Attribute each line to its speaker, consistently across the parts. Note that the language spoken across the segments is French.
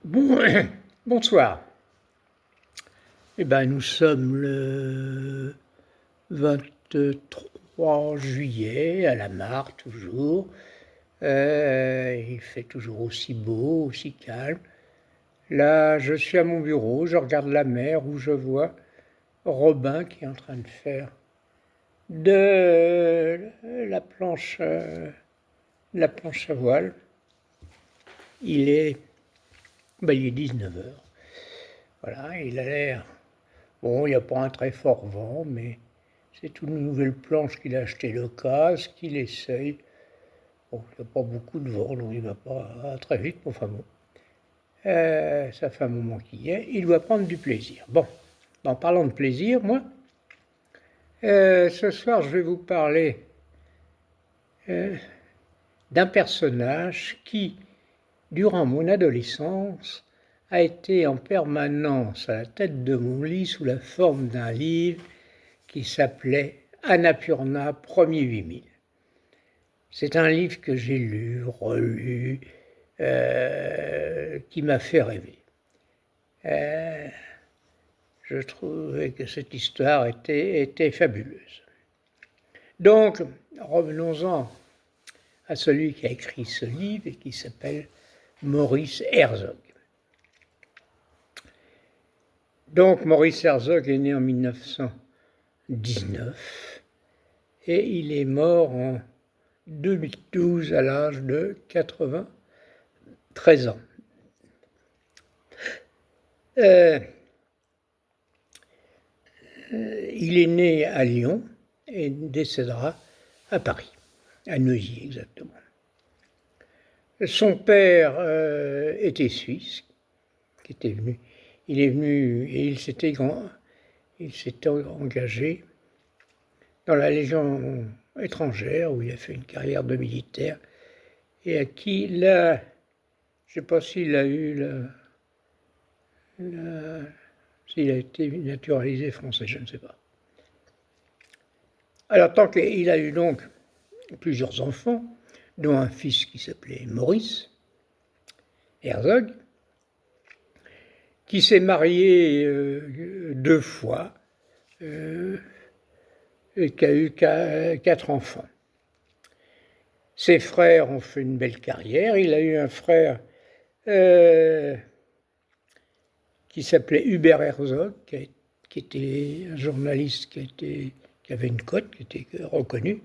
Speaker 1: Bon, bonsoir. Nous sommes le 23 juillet à la Mare, toujours. Il fait toujours aussi beau, aussi calme. Là, je suis à mon bureau, je regarde la mer où je vois Robin qui est en train de faire de la planche à voile. Il est 19 heures. Voilà, il a l'air. Bon, il n'y a pas un très fort vent, mais c'est une nouvelle planche qu'il a acheté le casque, qu'il essaye. Bon, il n'y a pas beaucoup de vent, donc il ne va pas très vite, mais enfin bon. Ça fait un moment qu'il y est, il doit prendre du plaisir. Bon, en parlant de plaisir, moi, ce soir, je vais vous parler d'un personnage qui, durant mon adolescence, a été en permanence à la tête de mon lit sous la forme d'un livre qui s'appelait Annapurna Premier 8000. C'est un livre que j'ai lu, relu, qui m'a fait rêver. Je trouvais que cette histoire était fabuleuse. Donc, revenons-en à celui qui a écrit ce livre et qui s'appelle Maurice Herzog. Donc, Maurice Herzog est né en 1919 et il est mort en 2012 à l'âge de 93 ans. Il est né à Lyon et décédera à Paris, à Neuilly exactement. Son père était suisse, qui était venu. Il est venu et il s'était engagé dans la Légion étrangère où il a fait une carrière de militaire et à qui là, je ne sais pas s'il a eu s'il a été naturalisé français, je ne sais pas. Alors tant qu'il a eu donc plusieurs enfants, dont un fils qui s'appelait Maurice Herzog, qui s'est marié 2 fois et qui a eu 4 enfants. Ses frères ont fait une belle carrière. Il a eu un frère qui s'appelait Hubert Herzog, qui était un journaliste qui avait une cote, qui était reconnu,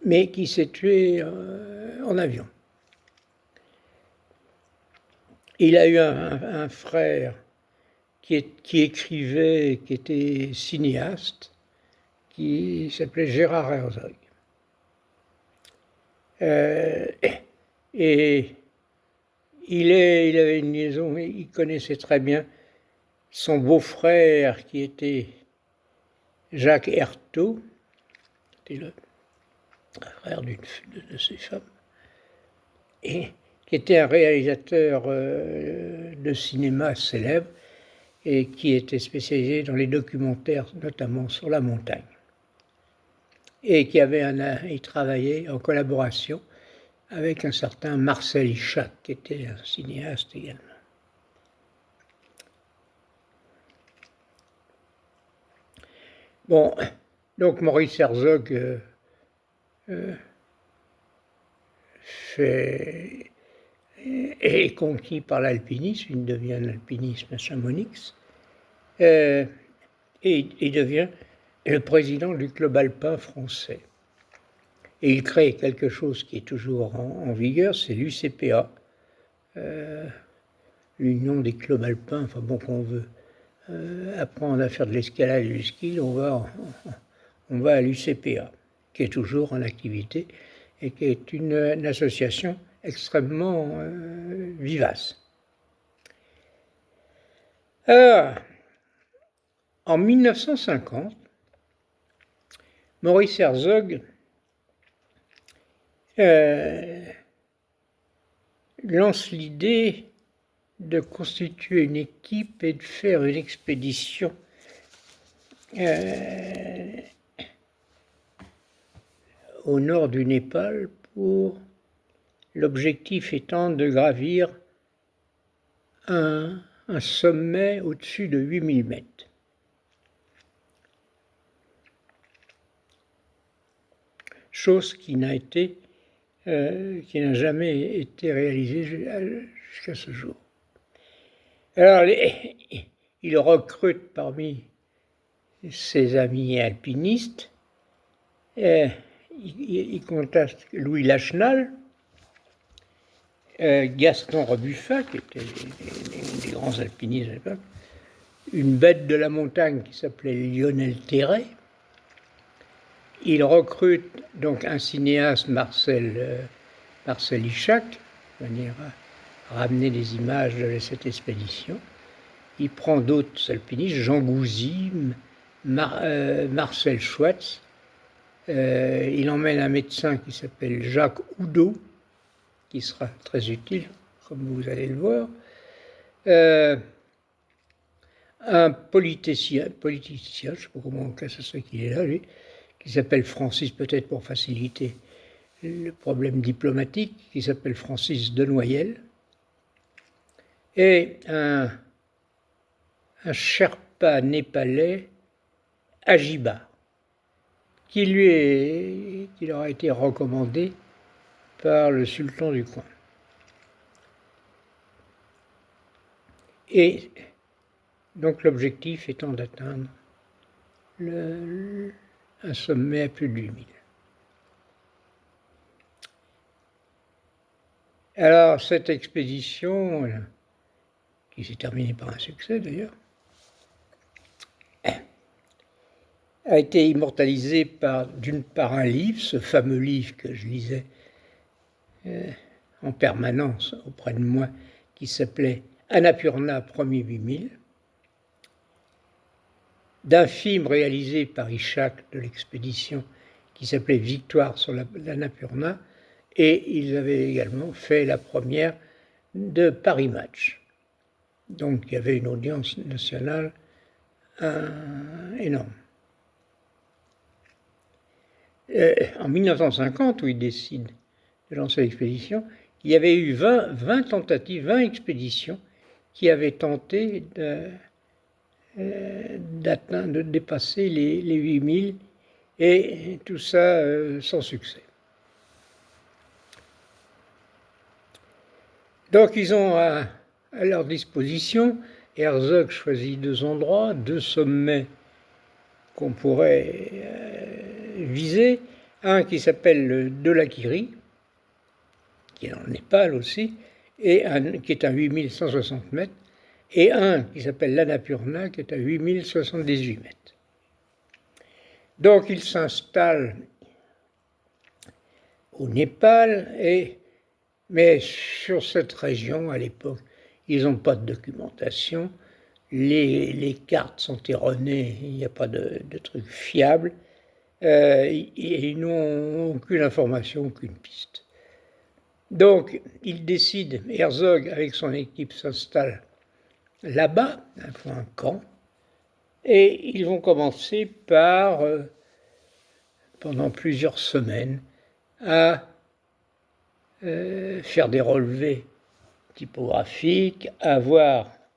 Speaker 1: mais qui s'est tué en avion. Il a eu un frère qui écrivait, qui était cinéaste, qui s'appelait Gérard Herzog. Et il avait une liaison, il connaissait très bien son beau-frère qui était Jacques Hertaut, qui était le frère d'une de ses femmes, et qui était un réalisateur de cinéma célèbre et qui était spécialisé dans les documentaires, notamment sur la montagne. Et il travaillait en collaboration avec un certain Marcel Ichac, qui était un cinéaste également. Bon, donc Maurice Herzog est conquis par l'alpinisme, il devient l'alpinisme à Chamonix, et il devient le président du club alpin français. Et il crée quelque chose qui est toujours en vigueur, c'est l'UCPA, l'Union des clubs alpins, enfin bon, qu'on veut apprendre à faire de l'escalade et du ski, on va à l'UCPA, qui est toujours en activité et qui est une association extrêmement vivace. Alors, en 1950, Maurice Herzog lance l'idée de constituer une équipe et de faire une expédition au nord du Népal pour l'objectif étant de gravir un sommet au-dessus de 8000 mètres. Chose qui n'a jamais été réalisée jusqu'à ce jour. Alors, il recrute parmi ses amis alpinistes, il contacte Louis Lachenal, Gaston Rebuffat, qui était des grands alpinistes à l'époque, une bête de la montagne qui s'appelait Lionel Terray. Il recrute donc un cinéaste, Marcel Ichac, de manière à ramener des images de cette expédition. Il prend d'autres alpinistes, Jean Gouzy, Marcel Schwartz. Il emmène un médecin qui s'appelle Jacques Oudot, qui sera très utile, comme vous allez le voir. Un politicien, je ne sais pas comment ça se fait qu'il est là, lui, qui s'appelle Francis, peut-être pour faciliter le problème diplomatique, qui s'appelle Francis Denoyel, et un Sherpa népalais, Ajiba, qui leur a été recommandé par le sultan du coin. Et donc l'objectif étant d'atteindre un sommet à plus de 8000. Alors cette expédition, qui s'est terminée par un succès d'ailleurs, a été immortalisée d'une part un livre, ce fameux livre que je lisais en permanence auprès de moi, qui s'appelait Annapurna premier 8000, d'un film réalisé par Ichac de l'expédition qui s'appelait Victoire sur l'Annapurna, et ils avaient également fait la première de Paris Match. Donc il y avait une audience nationale énorme. En 1950, où ils décident de lancer l'expédition, il y avait eu 20 tentatives, 20 expéditions qui avaient tenté de dépasser les 8000, et tout ça sans succès. Donc ils ont à leur disposition, Herzog choisit 2 endroits, 2 sommets qu'on pourrait viser, un qui s'appelle le Dolakiri, qui est dans le Népal aussi, et qui est à 8160 mètres, et un qui s'appelle l'Annapurna, qui est à 8078 mètres. Donc ils s'installent au Népal, mais sur cette région, à l'époque, ils n'ont pas de documentation, les cartes sont erronées, il n'y a pas de truc fiable, ils n'ont aucune information, aucune piste. Donc, ils décident, Herzog avec son équipe s'installe là-bas, un camp, et ils vont commencer par, pendant plusieurs semaines, à faire des relevés typographiques, à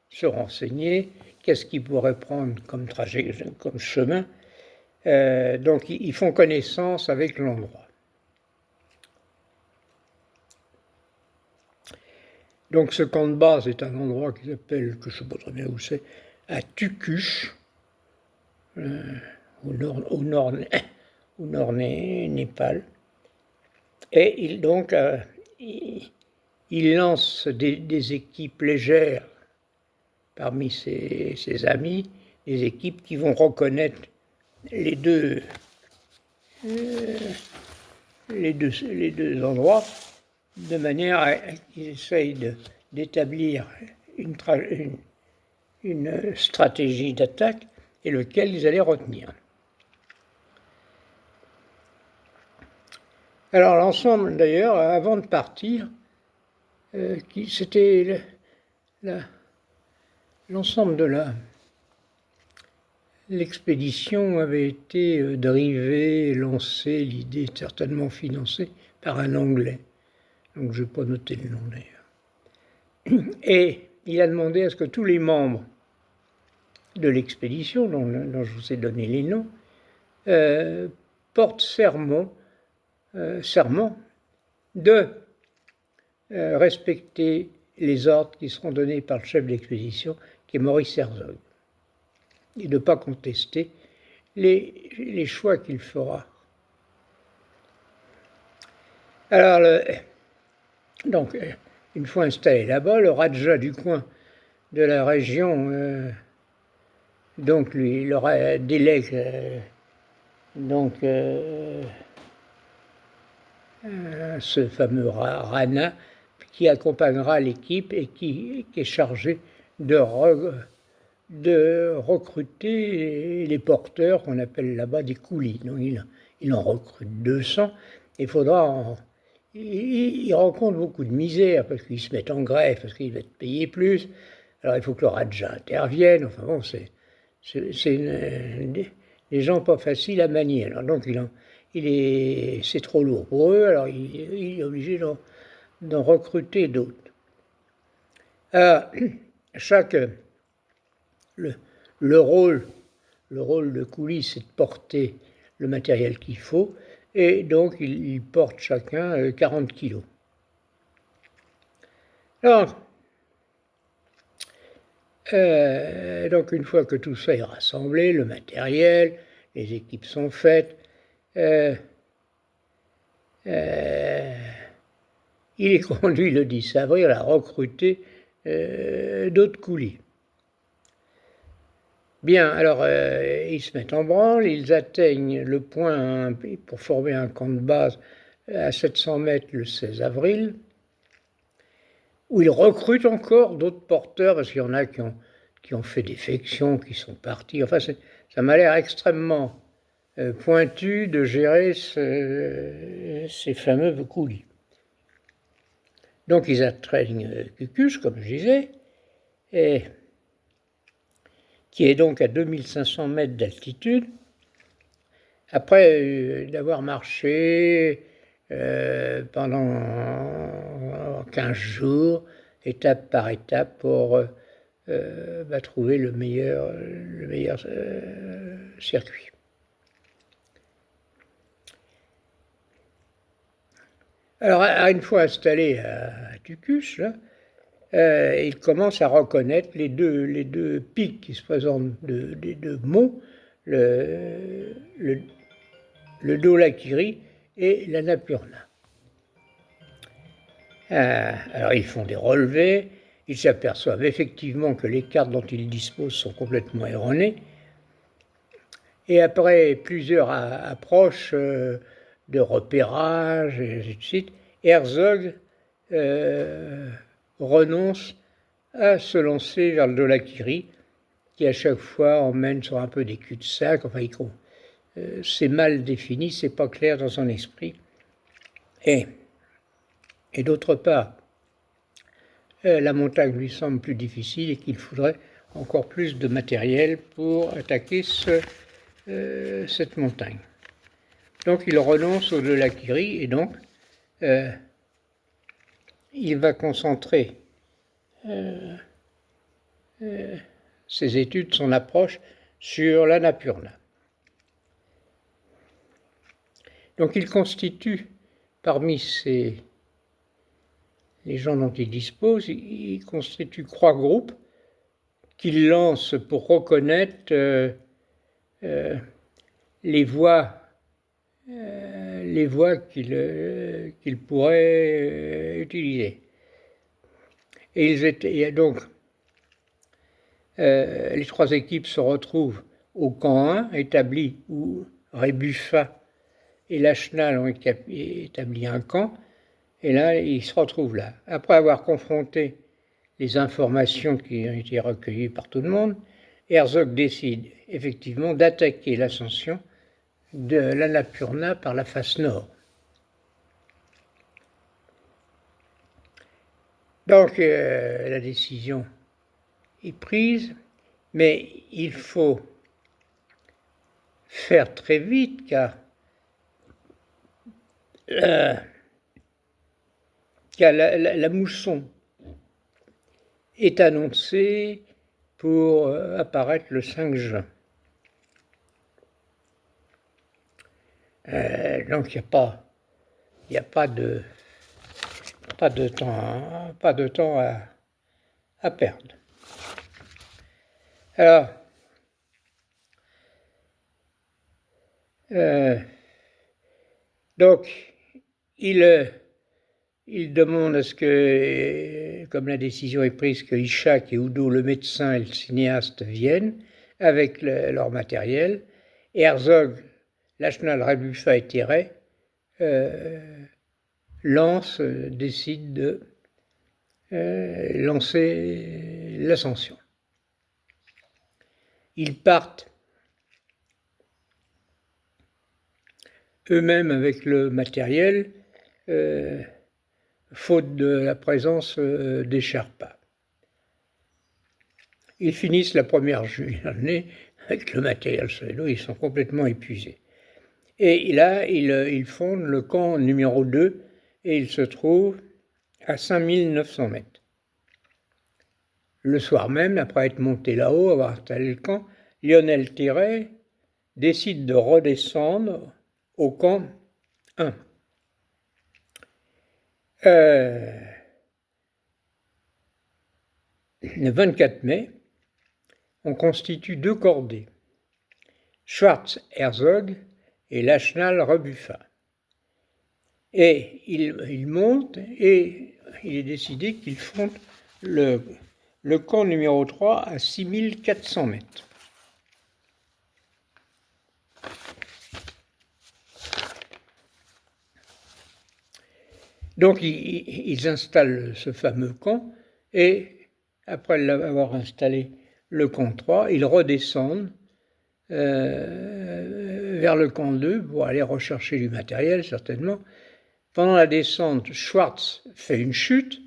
Speaker 1: se renseigner, qu'est-ce qu'ils pourraient prendre comme trajet, comme chemin. Donc, ils font connaissance avec l'endroit. Donc ce camp de base est un endroit qui s'appelle, que je ne sais pas très bien où c'est, à Tukush, au nord Népal. Et il lance des équipes légères parmi ses amis, des équipes qui vont reconnaître les deux endroits, de manière à qu'ils essayent d'établir une stratégie d'attaque et lequel ils allaient retenir. Alors l'ensemble, d'ailleurs, avant de partir, c'était l'ensemble de l'expédition avait été drivée, lancée, l'idée certainement financée par un Anglais. Donc je n'ai pas noté le nom d'ailleurs. Et il a demandé à ce que tous les membres de l'expédition, dont je vous ai donné les noms, portent serment de respecter les ordres qui seront donnés par le chef de l'expédition, qui est Maurice Herzog, et de ne pas contester les choix qu'il fera. Alors, donc, une fois installé là-bas, le Raja du coin de la région, donc lui leur délègue ce fameux Rana qui accompagnera l'équipe et qui est chargé de recruter les porteurs qu'on appelle là-bas des coulis. Donc il en recrute 200. Il faudra il rencontre beaucoup de misère parce qu'ils se mettent en grève, parce qu'ils vont être payés plus. Alors il faut que le Raja intervienne. Enfin bon, c'est des gens pas faciles à manier. Alors donc c'est trop lourd pour eux. Alors il est obligé d'en recruter d'autres. Alors, le rôle de coulis, c'est de porter le matériel qu'il faut, et donc ils portent chacun 40 kilos. Alors, donc une fois que tout ça est rassemblé, le matériel, les équipes sont faites, il est conduit le 10 avril à recruter d'autres coulis. Bien, alors ils se mettent en branle, ils atteignent le point pour former un camp de base à 700 mètres le 16 avril, où ils recrutent encore d'autres porteurs, parce qu'il y en a qui ont fait défection, qui sont partis. Enfin, ça m'a l'air extrêmement pointu de gérer ces fameux coulis. Donc ils atteignent Cucuche, comme je disais, qui est donc à 2500 mètres d'altitude. Après d'avoir marché pendant 15 jours, étape par étape, pour trouver le meilleur circuit. Alors, une fois installé à Tucuche, il commence à reconnaître les deux pics qui se présentent des deux monts, le Dhaulagiri et l'Annapurna. Alors ils font des relevés, ils s'aperçoivent effectivement que les cartes dont ils disposent sont complètement erronées, et après plusieurs approches de repérage, et ainsi de suite, Herzog renonce à se lancer vers le Dhaulagiri, qui à chaque fois emmène sur un peu des cul-de-sac. Enfin, c'est mal défini, c'est pas clair dans son esprit. Et d'autre part, la montagne lui semble plus difficile et qu'il faudrait encore plus de matériel pour attaquer cette montagne. Donc il renonce au Dhaulagiri et donc il va concentrer ses études, son approche sur l'Annapurna. Donc il constitue, parmi les gens dont il dispose, il constitue 3 groupes qu'il lance pour reconnaître les voies qu'il pourrait utiliser. Et donc, les 3 équipes se retrouvent au camp 1, établi où Rébuffa et Lachenal ont établi un camp, et là, ils se retrouvent là. Après avoir confronté les informations qui ont été recueillies par tout le monde, Herzog décide effectivement d'attaquer l'ascension de l'Annapurna par la face nord. Donc, la décision est prise, mais il faut faire très vite, car la mousson est annoncé pour apparaître le 5 juin. Donc il n'y a pas de temps à perdre. Alors, donc, il demande à ce que, comme la décision est prise, que Ishak et Udo, le médecin et le cinéaste, viennent avec leur matériel. Et Herzog, Lachenal, Rebuffa et Thierry décident de lancer l'ascension. Ils partent eux-mêmes avec le matériel, faute de la présence des Sherpas. Ils finissent la première journée avec le matériel sur les dos, ils sont complètement épuisés. Et là, ils fondent le camp numéro 2 et ils se trouvent à 5900 mètres. Le soir même, après être monté là-haut, avoir installé le camp, Lionel Thierry décide de redescendre au camp 1. Le 24 mai, on constitue 2 cordées, Schwarz-Herzog et Lachenal-Rebuffa. Et ils montent et il est décidé qu'ils fondent le camp numéro 3 à 6400 mètres. Donc ils installent ce fameux camp et après avoir installé le camp 3, ils redescendent vers le camp 2 pour aller rechercher du matériel certainement. Pendant la descente, Schwarz fait une chute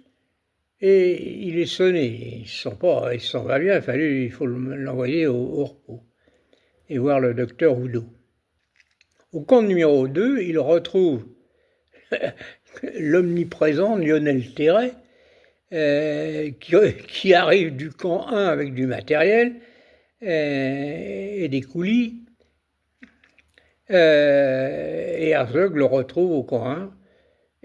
Speaker 1: et il est sonné. Il ne se sent pas bien, il faut l'envoyer au repos et voir le docteur Udo. Au camp numéro 2, il retrouve l'omniprésent Lionel Thierry qui arrive du camp 1 avec du matériel et des coulis. Et Herzog le retrouve au camp 1,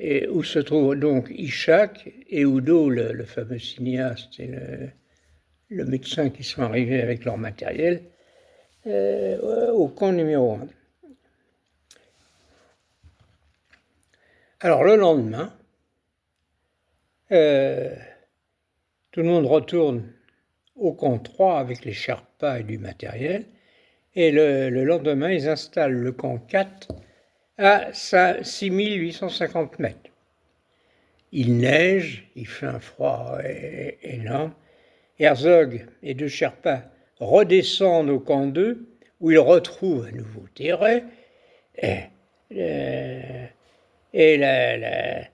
Speaker 1: et où se trouvent donc Ishak et Udo, le fameux cinéaste, et le médecin qui sont arrivés avec leur matériel, au camp numéro 1. Alors le lendemain, tout le monde retourne au camp 3 avec les Sherpas et du matériel, et le lendemain, ils installent le camp 4 à 6850 mètres. Il neige, il fait un froid énorme. Herzog et 2 Sherpas redescendent au camp 2, où ils retrouvent à nouveau Thierry, et la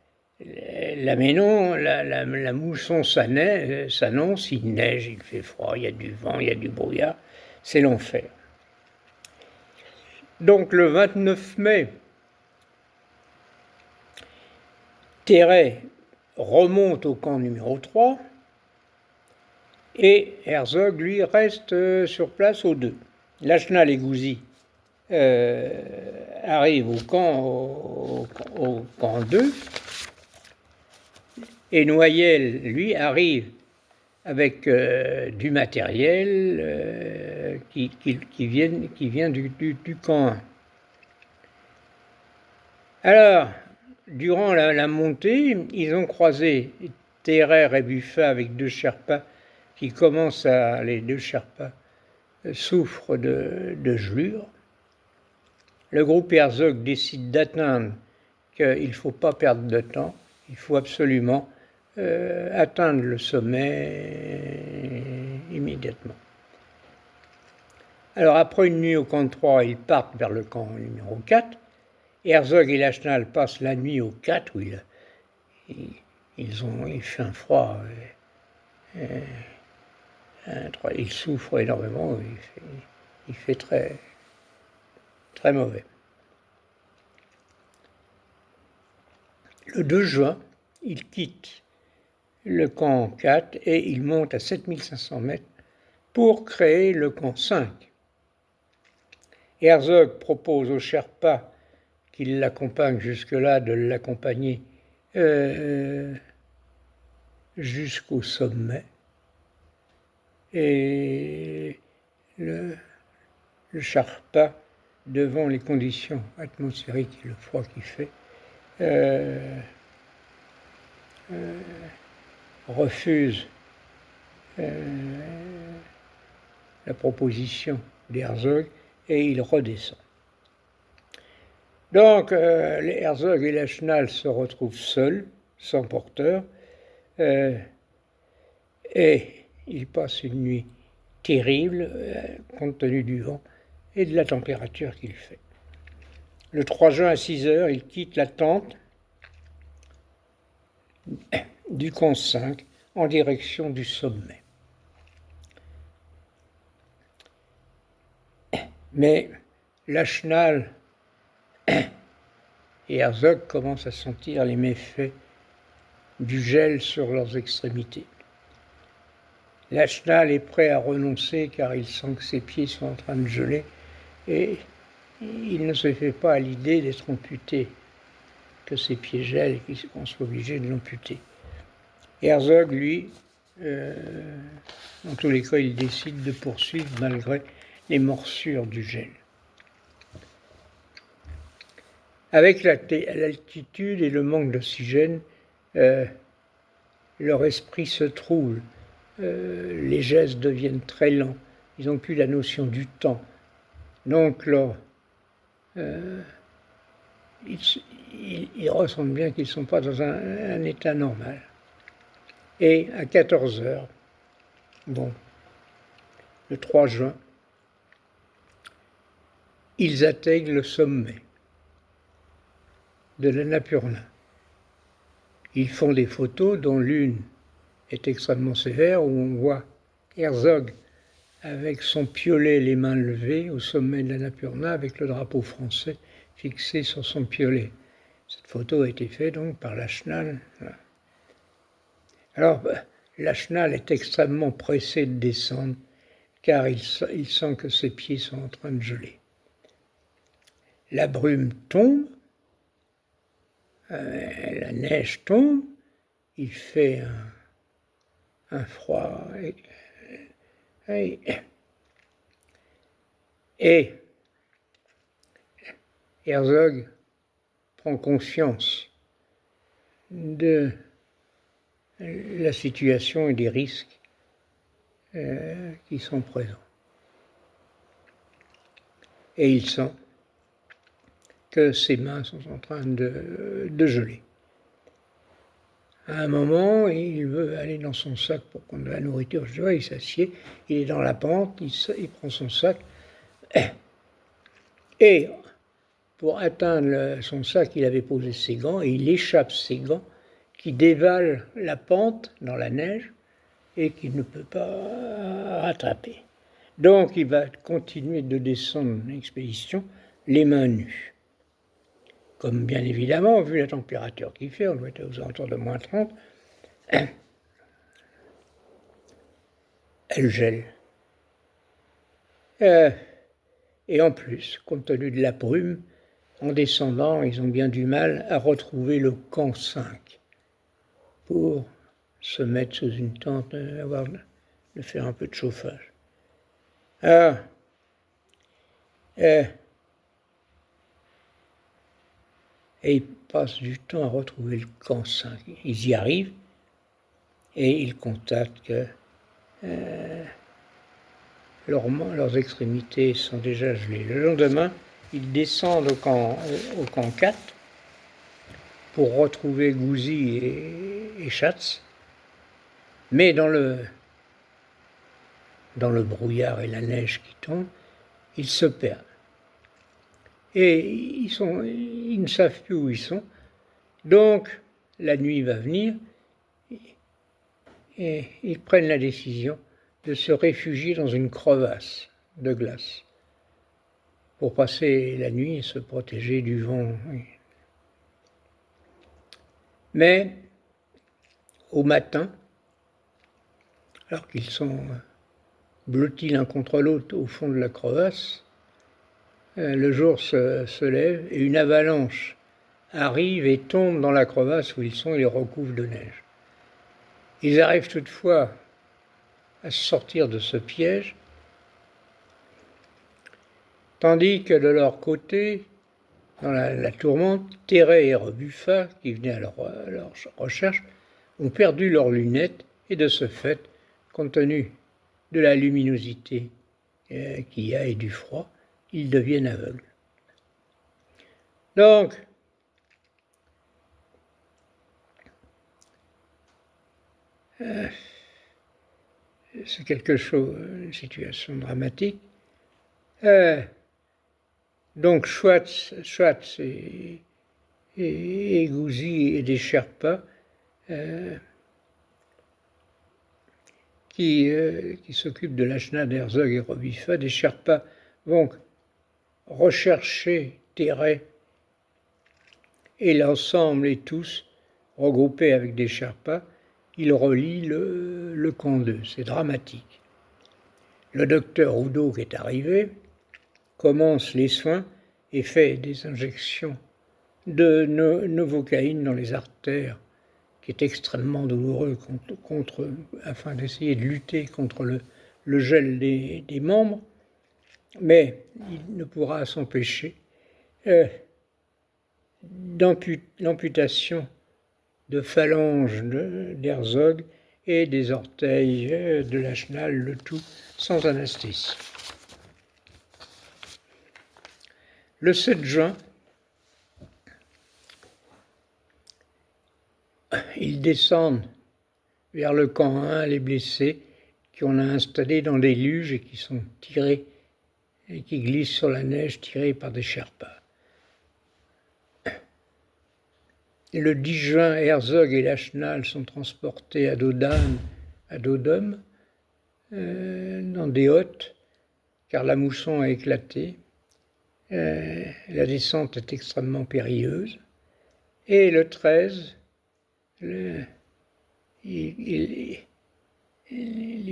Speaker 1: mousson s'annonce, il neige, il fait froid, il y a du vent, il y a du brouillard, c'est l'enfer. Donc le 29 mai, Thierry remonte au camp numéro 3 et Herzog, lui, reste sur place au 2. Lachenal et Gouzy arrivent au camp 2 et Noyel, lui, arrive avec du matériel qui vient du camp 1. Alors, durant la montée, ils ont croisé Thierry et Buffa avec 2 Sherpas qui commencent les 2 Sherpas souffrent de gelure. Le groupe Herzog décide d'atteindre qu'il ne faut pas perdre de temps, il faut absolument atteindre le sommet immédiatement. Alors après une nuit au camp 3, ils partent vers le camp numéro 4. Herzog et Lachenal passent la nuit au 4 où il fait un froid. Il souffre énormément, il fait très, très mauvais. Le 2 juin, ils quittent le camp 4 et il monte à 7500 mètres pour créer le camp 5. Herzog propose au Sherpa qui l'accompagne jusque-là de l'accompagner jusqu'au sommet. Et le Sherpa, devant les conditions atmosphériques et le froid qu'il fait, refuse la proposition d'Herzog et il redescend. Donc, les Herzog et Lachenal se retrouvent seuls, sans porteur, et ils passent une nuit terrible, compte tenu du vent et de la température qu'il fait. Le 3 juin à 6 heures, ils quittent la tente du camp 5 en direction du sommet. Mais Lachenal et Herzog commencent à sentir les méfaits du gel sur leurs extrémités. Lachenal est prêt à renoncer car il sent que ses pieds sont en train de geler et il ne se fait pas à l'idée d'être amputé, que ses pieds gèlent et qu'on soit obligé de l'amputer. Herzog, lui, dans tous les cas, il décide de poursuivre malgré les morsures du gel. Avec l'altitude et le manque d'oxygène, leur esprit se trouble, les gestes deviennent très lents, ils n'ont plus la notion du temps. Donc là, ils ressentent bien qu'ils ne sont pas dans un état normal. Et à 14 heures, le 3 juin, ils atteignent le sommet de l'Annapurna. Ils font des photos dont l'une est extrêmement sévère où on voit Herzog avec son piolet, les mains levées au sommet de l'Annapurna avec le drapeau français fixé sur son piolet. Cette photo a été faite donc par Lachenal. Alors, Lachenal est extrêmement pressé de descendre car il sent que ses pieds sont en train de geler. La brume tombe, la neige tombe, il fait un froid et Herzog prend conscience de la situation et des risques qui sont présents. Et il sent que ses mains sont en train de geler. À un moment, il veut aller dans son sac pour prendre de la nourriture. Je vois, il s'assied, il est dans la pente, il prend son sac. Et pour atteindre son sac, il avait posé ses gants et il échappe ses gants qui dévalent la pente dans la neige et qu'il ne peut pas rattraper. Donc il va continuer de descendre l'expédition les mains nues. Comme bien évidemment, vu la température qu'il fait, on doit être aux alentours de moins 30, elle gèle. Et en plus, compte tenu de la brume, en descendant, ils ont bien du mal à retrouver le camp 5 pour se mettre sous une tente, de faire un peu de chauffage. Alors, et ils passent du temps à retrouver le camp 5. Ils y arrivent et ils constatent que leurs extrémités sont déjà gelées. Le lendemain, ils descendent au camp 4 pour retrouver Gouzy et Schatz, mais dans le brouillard et la neige qui tombe, ils se perdent. Et ils ne savent plus où ils sont. Donc, la nuit va venir et ils prennent la décision de se réfugier dans une crevasse de glace pour passer la nuit et se protéger du vent. Mais au matin, alors qu'ils sont blottis l'un contre l'autre au fond de la crevasse. Le jour se lève et une avalanche arrive et tombe dans la crevasse où ils sont et les recouvre de neige. Ils arrivent toutefois à sortir de ce piège, tandis que de leur côté, dans la tourmente, Terray et Rebuffa, qui venaient à leur recherche, ont perdu leurs lunettes et de ce fait, compte tenu de la luminosité qu'il y a et du froid, ils deviennent aveugles. Donc, c'est quelque chose, une situation dramatique. Donc Schwartz et Gouzi et des Sherpas qui s'occupent de Lachna, d'Herzog et Rebuffa, des Sherpas vont rechercher Terray et l'ensemble et tous, regroupés avec des Sherpas, ils relient le camp 2. C'est dramatique. Le docteur Oudot qui est arrivé commence les soins et fait des injections de novocaïne dans les artères, qui est extrêmement douloureux afin d'essayer de lutter contre le gel des membres, mais il ne pourra s'empêcher l'amputation de phalanges d'Herzog et des orteils de Lachenal, le tout sans anesthésie. Le 7 juin, ils descendent vers le camp 1, les blessés qu'on a installés dans des luges et qui sont tirés et qui glissent sur la neige tirés par des Sherpas. Le 10 juin, Herzog et Lachenal sont transportés à Dodome, dans des hottes, car la mousson a éclaté. La descente est extrêmement périlleuse. Et le 13, les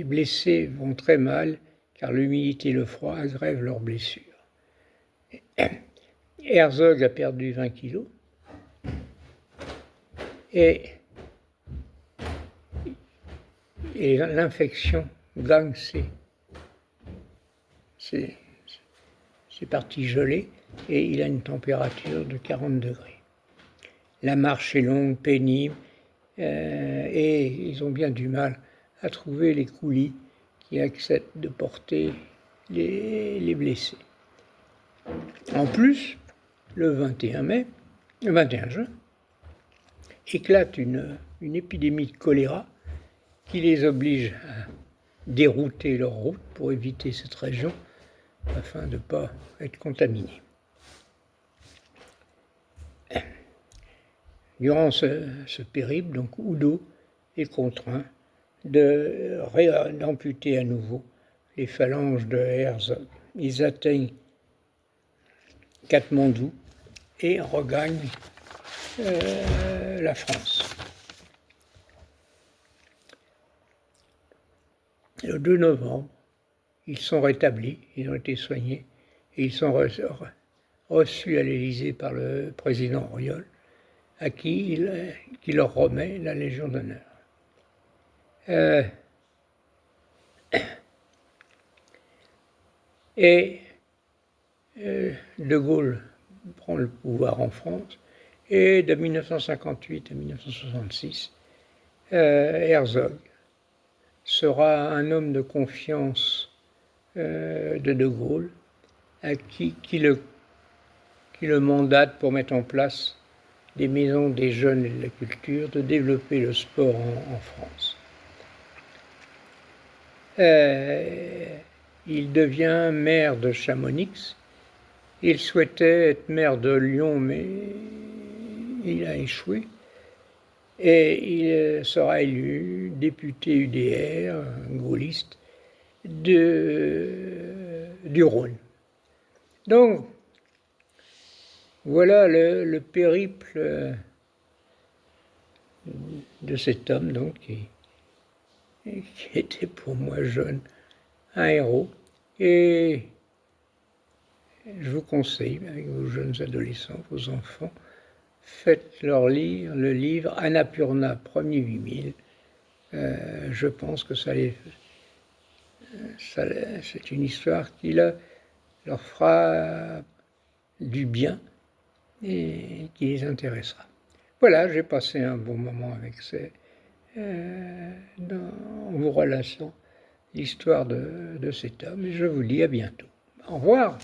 Speaker 1: blessés vont très mal, car l'humidité et le froid aggravent leurs blessures. Herzog a perdu 20 kilos. Et l'infection gagne ses parties gelées et il a une température de 40 degrés. La marche est longue, pénible, et ils ont bien du mal à trouver les coulis qui acceptent de porter les blessés. En plus, le 21 juin, éclate une épidémie de choléra qui les oblige à dérouter leur route pour éviter cette région afin de ne pas être contaminés. Durant ce périple, donc Oudot est contraint d'amputer à nouveau les phalanges de Herzog. Ils atteignent Katmandou et regagnent la France. Le 2 novembre, ils sont rétablis, ils ont été soignés et ils sont reçus à l'Élysée par le président Auriol, à qui leur remet la Légion d'honneur. De Gaulle prend le pouvoir en France et de 1958 à 1966, Herzog sera un homme de confiance de Gaulle, qui le mandate pour mettre en place des maisons des jeunes et de la culture, de développer le sport en France. Il devient maire de Chamonix. Il souhaitait être maire de Lyon, mais il a échoué. Et il sera élu député UDR, gaulliste, du Rhône. Donc, voilà le périple de cet homme donc qui était pour moi jeune un héros. Et je vous conseille, avec vos jeunes adolescents, vos enfants, faites-leur lire le livre Annapurna, premier 8000. Je pense que c'est une histoire qui leur fera du bien et qui les intéressera. Voilà, j'ai passé un bon moment avec en vous relatant l'histoire de cet homme et je vous dis à bientôt. Au revoir.